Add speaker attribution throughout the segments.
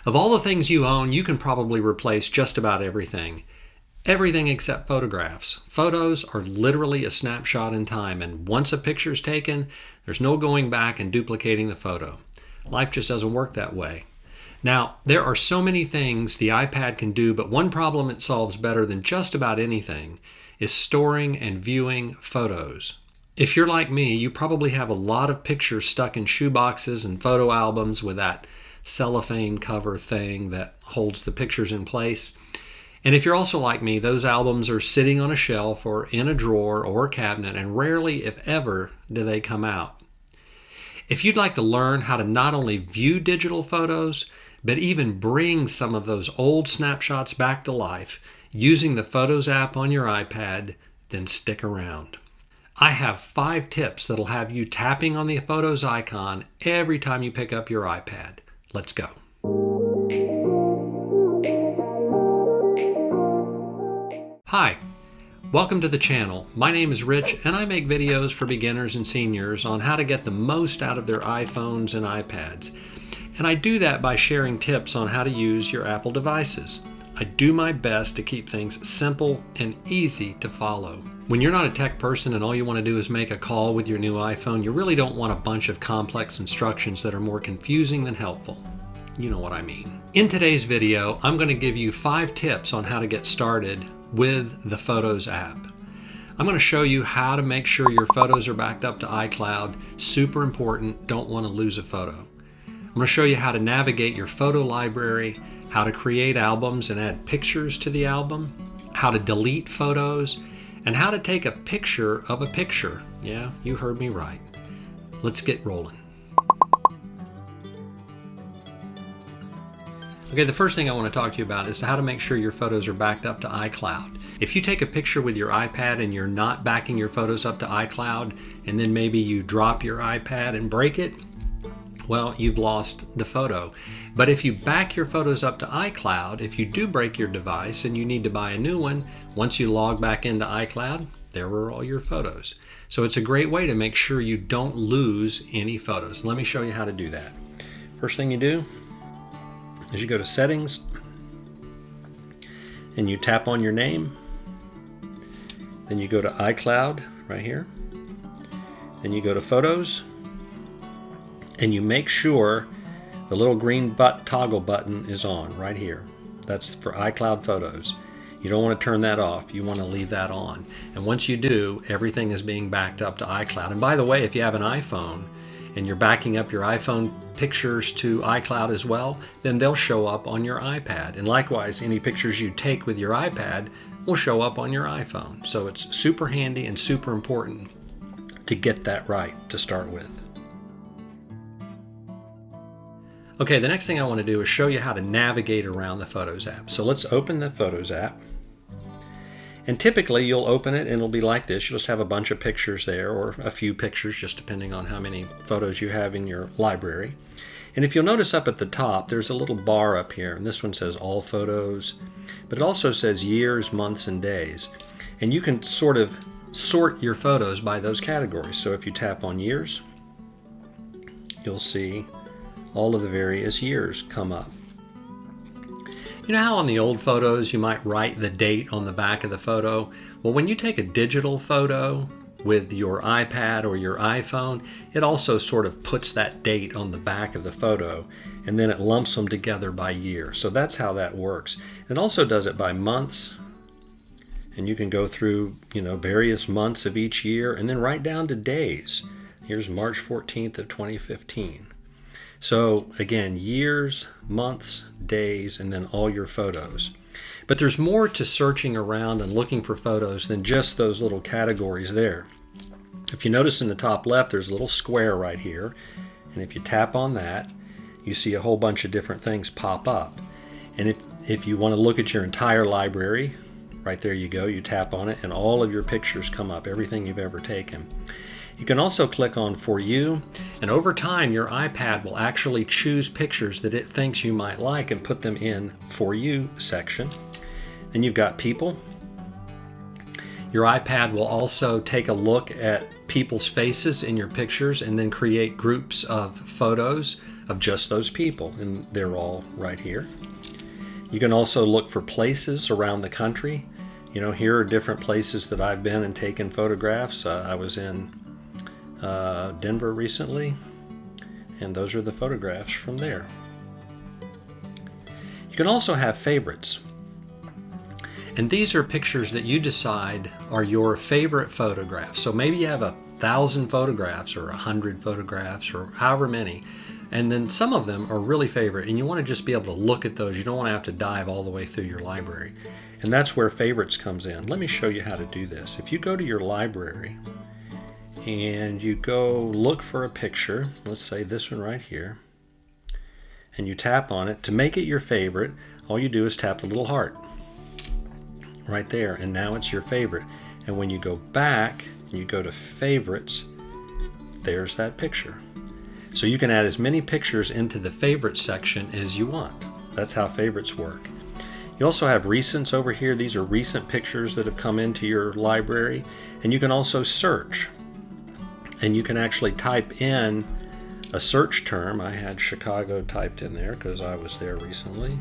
Speaker 1: Of all the things you own, you can probably replace just about everything. Everything except photographs. Photos are literally a snapshot in time, and once a picture is taken, there's no going back and duplicating the photo. Life just doesn't work that way. Now, there are so many things the iPad can do, but one problem it solves better than just about anything is storing and viewing photos. If you're like me, you probably have a lot of pictures stuck in shoeboxes and photo albums with that cellophane cover thing that holds the pictures in place. And if you're also like me, those albums are sitting on a shelf or in a drawer or a cabinet, and rarely, if ever, do they come out. If you'd like to learn how to not only view digital photos, but even bring some of those old snapshots back to life using the Photos app on your iPad, then stick around. I have 5 tips that'll have you tapping on the Photos icon every time you pick up your iPad. Let's go. Hi, welcome to the channel. My name is Rich and I make videos for beginners and seniors on how to get the most out of their iPhones and iPads. And I do that by sharing tips on how to use your Apple devices. I do my best to keep things simple and easy to follow. When you're not a tech person and all you want to do is make a call with your new iPhone, you really don't want a bunch of complex instructions that are more confusing than helpful. You know what I mean. In today's video, I'm going to give you 5 tips on how to get started with the Photos app. I'm going to show you how to make sure your photos are backed up to iCloud. Super important, don't want to lose a photo. I'm going to show you how to navigate your photo library, how to create albums and add pictures to the album, how to delete photos, and how to take a picture of a picture. Yeah, you heard me right. Let's get rolling. Okay, the first thing I want to talk to you about is how to make sure your photos are backed up to iCloud. If you take a picture with your iPad and you're not backing your photos up to iCloud, and then maybe you drop your iPad and break it, well, you've lost the photo. But if you back your photos up to iCloud, if you do break your device and you need to buy a new one, once you log back into iCloud, there are all your photos. So it's a great way to make sure you don't lose any photos. Let me show you how to do that. First thing you do is you go to Settings and you tap on your name. Then you go to iCloud right here. Then you go to Photos. And you make sure the little green toggle button is on right here. That's for iCloud Photos. You don't want to turn that off. You want to leave that on. And once you do, everything is being backed up to iCloud. And by the way, if you have an iPhone and you're backing up your iPhone pictures to iCloud as well, then they'll show up on your iPad. And likewise, any pictures you take with your iPad will show up on your iPhone. So it's super handy and super important to get that right to start with. Okay, the next thing I want to do is show you how to navigate around the Photos app. So let's open the Photos app. And typically you'll open it and it'll be like this. You'll just have a bunch of pictures there, or a few pictures, just depending on how many photos you have in your library. And if you'll notice up at the top, there's a little bar up here, and this one says All Photos, but it also says Years, Months, and Days. And you can sort of sort your photos by those categories. So if you tap on Years, you'll see all of the various years come up. You know how on the old photos you might write the date on the back of the photo? Well, when you take a digital photo with your iPad or your iPhone, it also sort of puts that date on the back of the photo, and then it lumps them together by year. So that's how that works. It also does it by months, and you can go through, various months of each year, and then right down to days. Here's March 14th of 2015. So again, years, months, days, and then all your photos. But there's more to searching around and looking for photos than just those little categories there. If you notice in the top left, there's a little square right here. And if you tap on that, you see a whole bunch of different things pop up. And if you want to look at your entire library, right there you go, you tap on it and all of your pictures come up, everything you've ever taken. You can also click on For You, and over time your iPad will actually choose pictures that it thinks you might like and put them in For You section. Then you've got People. Your iPad will also take a look at people's faces in your pictures and then create groups of photos of just those people, and they're all right here. You can also look for places around the country. Here are different places that I've been and taken photographs. I was in Denver recently, and those are the photographs from there. You can also have favorites. And these are pictures that you decide are your favorite photographs. So maybe you have 1,000 photographs or 100 photographs or however many. And then some of them are really favorite, and you want to just be able to look at those. You don't want to have to dive all the way through your library. And that's where favorites comes in. Let me show you how to do this. If you go to your library and you go look for a picture, let's say this one right here, and you tap on it, to make it your favorite, all you do is tap the little heart right there, and now it's your favorite. And when you go back and you go to favorites, there's that picture. So you can add as many pictures into the favorites section as you want. That's how favorites work. You also have recents over here. These are recent pictures that have come into your library. And you can also search. And you can actually type in a search term. I had Chicago typed in there because I was there recently.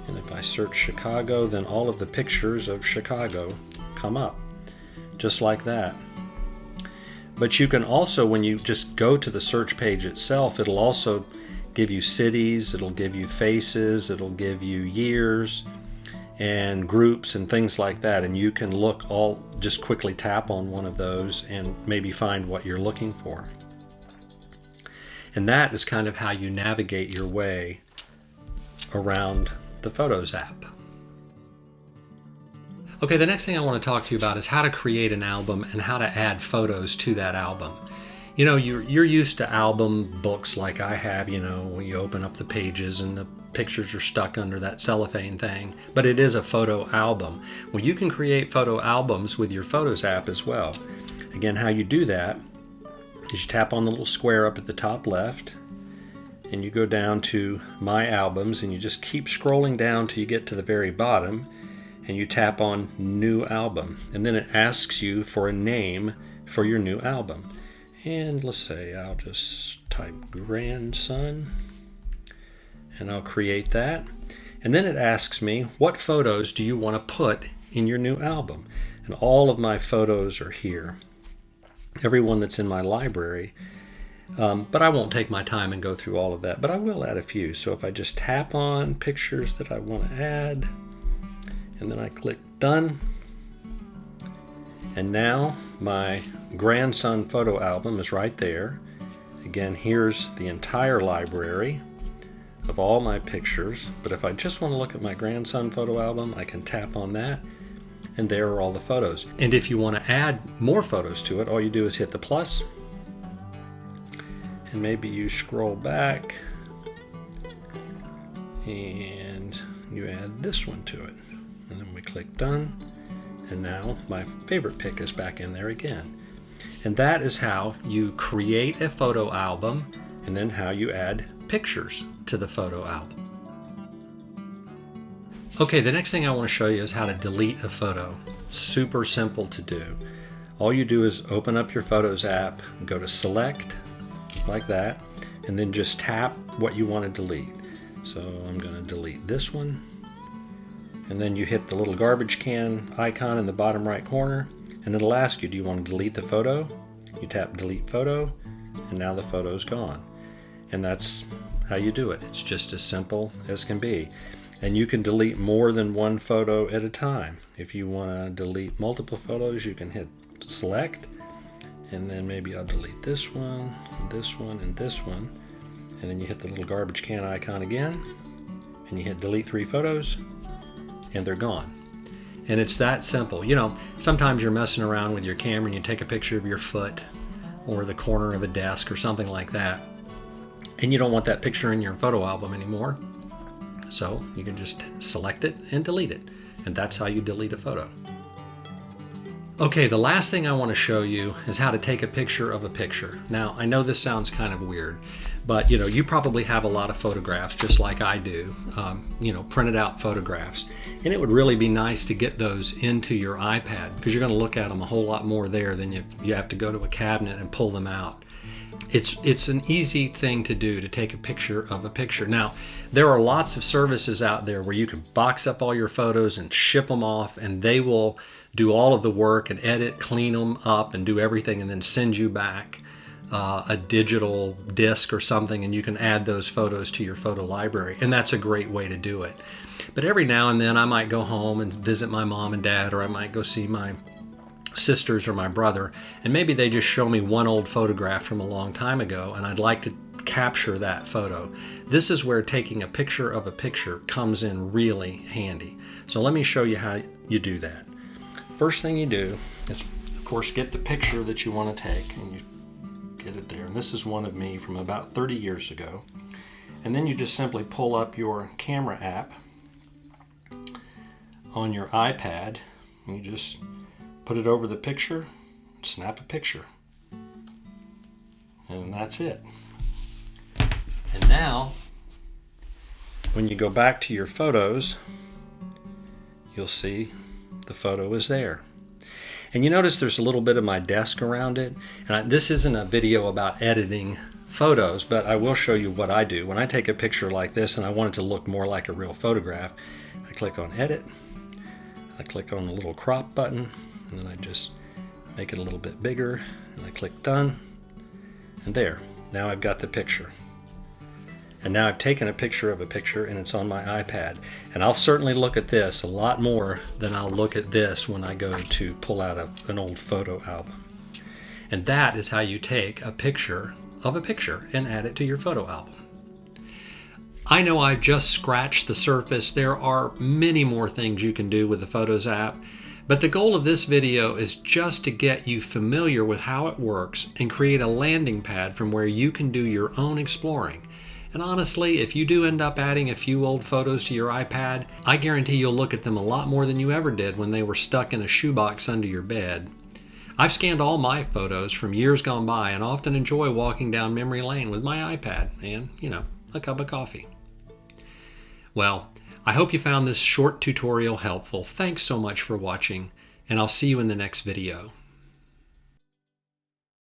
Speaker 1: And if I search Chicago, then all of the pictures of Chicago come up, just like that. But you can also, when you just go to the search page itself, it'll also give you cities, it'll give you faces, it'll give you years and groups and things like that. And you can just quickly tap on one of those and maybe find what you're looking for. And that is kind of how you navigate your way around the Photos app. Okay, the next thing I want to talk to you about is how to create an album and how to add photos to that album. You're used to album books like I have, when you open up the pages and the pictures are stuck under that cellophane thing, but it is a photo album. Well, you can create photo albums with your Photos app as well. Again, how you do that is you tap on the little square up at the top left, and you go down to My Albums, and you just keep scrolling down till you get to the very bottom, and you tap on New Album. And then it asks you for a name for your new album. And let's say I'll just type Grandson, and I'll create that. And then it asks me, what photos do you want to put in your new album? And all of my photos are here. Everyone that's in my library. But I won't take my time and go through all of that, but I will add a few. So if I just tap on pictures that I want to add, and then I click Done, and now my grandson photo album is right there. Again, here's the entire library of all my pictures, but if I just want to look at my grandson photo album, I can tap on that, and there are all the photos. And if you want to add more photos to it, all you do is hit the plus, and maybe you scroll back and you add this one to it. And then we click Done, and now my favorite pic is back in there again. And that is how you create a photo album, and then how you add pictures to the photo album. Okay, the next thing I want to show you is how to delete a photo. Super simple to do. All you do is open up your Photos app, go to Select, like that, and then just tap what you want to delete. So I'm going to delete this one, and then you hit the little garbage can icon in the bottom right corner, and it'll ask you, do you want to delete the photo? You tap Delete Photo, and now the photo's gone. And that's how you do it. It's just as simple as can be. And you can delete more than one photo at a time. If you want to delete multiple photos, you can hit Select, and then maybe I'll delete this one, and this one, and this one. And then you hit the little garbage can icon again, and you hit Delete 3 photos, and they're gone. And it's that simple. Sometimes you're messing around with your camera and you take a picture of your foot or the corner of a desk or something like that, and you don't want that picture in your photo album anymore. So you can just select it and delete it. And that's how you delete a photo. Okay, the last thing I want to show you is how to take a picture of a picture. Now, I know this sounds kind of weird, but you probably have a lot of photographs just like I do, printed out photographs. And it would really be nice to get those into your iPad, because you're going to look at them a whole lot more there than you have to go to a cabinet and pull them out. It's an easy thing to do, to take a picture of a picture. Now, there are lots of services out there where you can box up all your photos and ship them off, and they will do all of the work and edit, clean them up, and do everything, and then send you back a digital disc or something, and you can add those photos to your photo library. And that's a great way to do it. But every now and then I might go home and visit my mom and dad, or I might go see my sisters or my brother, and maybe they just show me one old photograph from a long time ago, and I'd like to capture that photo. This is where taking a picture of a picture comes in really handy. So let me show you how you do that. First thing you do is, of course, get the picture that you want to take, and you get it there. And this is one of me from about 30 years ago. And then you just simply pull up your camera app on your iPad, and you just put it over the picture, snap a picture, and that's it. And now, when you go back to your photos, you'll see the photo is there. And you notice there's a little bit of my desk around it. And this isn't a video about editing photos, but I will show you what I do. When I take a picture like this and I want it to look more like a real photograph, I click on Edit, I click on the little crop button, and then I just make it a little bit bigger, and I click Done, and there. Now I've got the picture. And now I've taken a picture of a picture, and it's on my iPad. And I'll certainly look at this a lot more than I'll look at this when I go to pull out an old photo album. And that is how you take a picture of a picture and add it to your photo album. I know I've just scratched the surface. There are many more things you can do with the Photos app, but the goal of this video is just to get you familiar with how it works and create a landing pad from where you can do your own exploring. And honestly, if you do end up adding a few old photos to your iPad, I guarantee you'll look at them a lot more than you ever did when they were stuck in a shoebox under your bed. I've scanned all my photos from years gone by and often enjoy walking down memory lane with my iPad and, a cup of coffee. Well, I hope you found this short tutorial helpful. Thanks so much for watching, and I'll see you in the next video.